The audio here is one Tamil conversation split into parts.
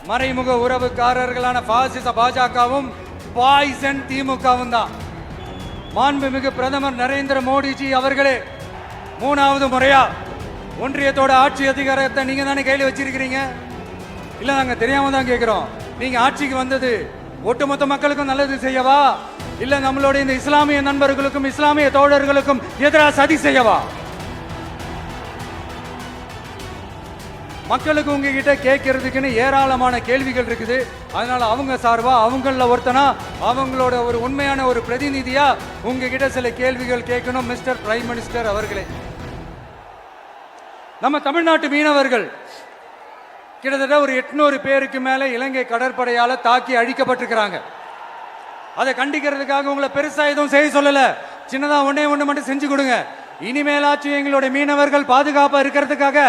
மறைமுக உறவுக்காரர்களான பாசிச பாஜகவும் பாய்சன் திமுகவும் தான். மாண்புமிகு பிரதமர் நரேந்திர மோடிஜி அவர்களே, 3வது முறையா ஒன்றியத்தோட ஆட்சி அதிகாரத்தை நீங்க தானே கையில் வச்சிருக்கிறீங்க. இல்ல நாங்க தெரியாம தான் கேட்கிறோம். நீங்க ஆட்சிக்கு வந்தது ஒட்டுமொத்த மக்களுக்கும் நல்லது செய்யவா, இல்ல நம்மளுடைய இந்த இஸ்லாமிய நண்பர்களுக்கும் இஸ்லாமிய தோழர்களுக்கும் எதிராக சதி செய்யவா? மக்களுக்கு உங்ககிட்ட கேட்கறதுக்குன்னு ஏராளமான கேள்விகள் இருக்குது. அதனால அவங்க சார்பா அவங்கள ஒருத்தனா அவங்களோட ஒரு உண்மையான ஒரு பிரதிநிதியா உங்ககிட்ட சில கேள்விகள் கேட்கணும். மிஸ்டர் பிரைம் மினிஸ்டர் அவர்களே, நம்ம தமிழ்நாட்டு மீனவர்கள் கிட்டத்தட்ட ஒரு 800 பேருக்கு மேல இலங்கை கடற்படையால தாக்கி அழிக்கப்பட்டிருக்கிறாங்க. அதை கண்டிக்கிறதுக்காக உங்களை பெருசா எதுவும் செய்ய சொல்லல, சின்னதா ஒண்ணு மட்டும் செஞ்சு கொடுங்க. இனிமேலாச்சும் எங்களுடைய மீனவர்கள் பாதுகாப்பா இருக்கிறதுக்காக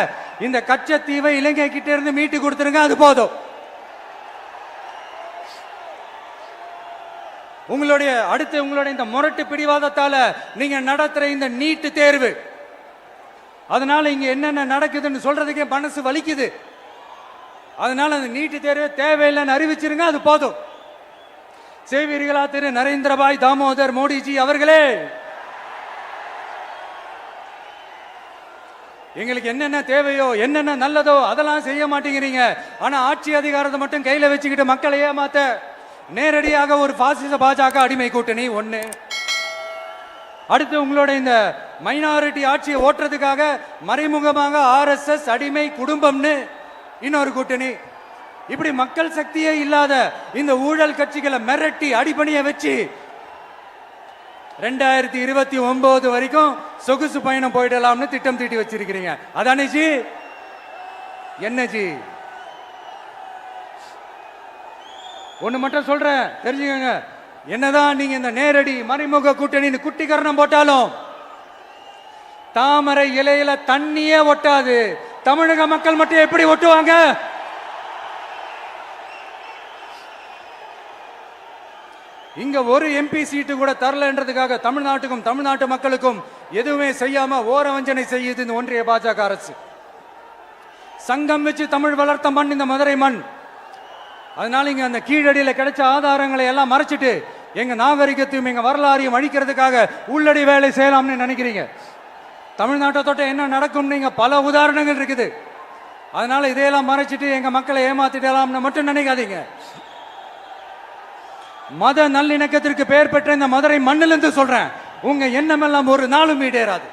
இந்த கச்சத்தீவை இலங்கை கிட்ட இருந்து மீட்டு கொடுத்துருங்க, அது போதும். உங்களுடைய இந்த முரட்டு பிடிவாதத்தால நீங்க நடத்துற இந்த நீட்டு தேர்வு, அதனால இங்க என்னென்ன நடக்குதுன்னு சொல்றதுக்கே மனசு வலிக்குது. அதனால அந்த நீட்டு தேர்வு தேவையில்லைன்னு அறிவிச்சிருங்க, அது போதும். செய்வீர்களா திரு நரேந்திரபாய் தாமோதர் மோடிஜி அவர்களே? எங்களுக்கு என்னென்ன தேவையோ என்னென்ன நல்லதோ அதெல்லாம் செய்ய மாட்டேங்கிறீங்க. ஆனா ஆட்சி அதிகாரத்தை மட்டும் கையில வச்சுக்கிட்டு மக்களை ஏமாத்த நேரடியாக ஒரு பாசிச பாஜக அடிமை கூட்டணி ஒண்ணு. அடுத்து உங்களோட இந்த மைனாரிட்டி ஆட்சியை ஓட்டுறதுக்காக மறைமுகமாக RSS அடிமை குடும்பம்னு இன்னொரு கூட்டணி. இப்படி மக்கள் சக்தியே இல்லாத இந்த ஊழல் கட்சிகளை மிரட்டி அடிபணிய வச்சு 2029 வரைக்கும் சொகுசு பயணம் போயிடலாம்னு திட்டம் தீட்டி வச்சிருக்கிறீங்க. அதானே ஜி? என்ன ஜி? ஒண்ணு மட்டும் சொல்றேன், தெரிஞ்சுக்கங்க. என்னதான் நீங்க இந்த நேரடி மறைமுக கூட்டணி குட்டிகரணம் போட்டாலும் தாமரை இலையில தண்ணியே ஒட்டாது. தமிழக மக்கள் மட்டும் எப்படி ஒட்டுவாங்க? இங்க ஒரு MP சீட்டு கூட தரலன்றதுக்காக தமிழ்நாட்டுக்கும் தமிழ்நாட்டு மக்களுக்கும் எதுவுமே செய்யாம ஓரவஞ்சனை செய்யுது இந்த ஒன்றிய பாஜக அரசு. சங்கம் வச்சு தமிழ் வளர்த்த மண் இந்த மதுரை மண். அதனால இங்க அந்த கீழடியில கிடைச்ச ஆதாரங்களை எல்லாம் மறைச்சிட்டு எங்க நாகரிகத்தையும் எங்க வரலாறையும் அழிக்கிறதுக்காக உள்ளடி வேலை செய்யலாம்னு நினைக்கிறீங்க. தமிழ்நாட்டை தொட்ட என்ன நடக்கும் நீங்க பல உதாரணங்கள் இருக்குது. அதனால இதையெல்லாம் மறைச்சிட்டு எங்க மக்களை ஏமாத்திடலாம்னு மட்டும் நினைக்காதீங்க. மத நல்லிணக்கத்திற்கு பெயர் பெற்ற இந்த மதுரை மண்ணிலிருந்து சொல்றேன், உங்க எண்ணமெல்லாம் ஒரு நாளும் ஈடேறாது.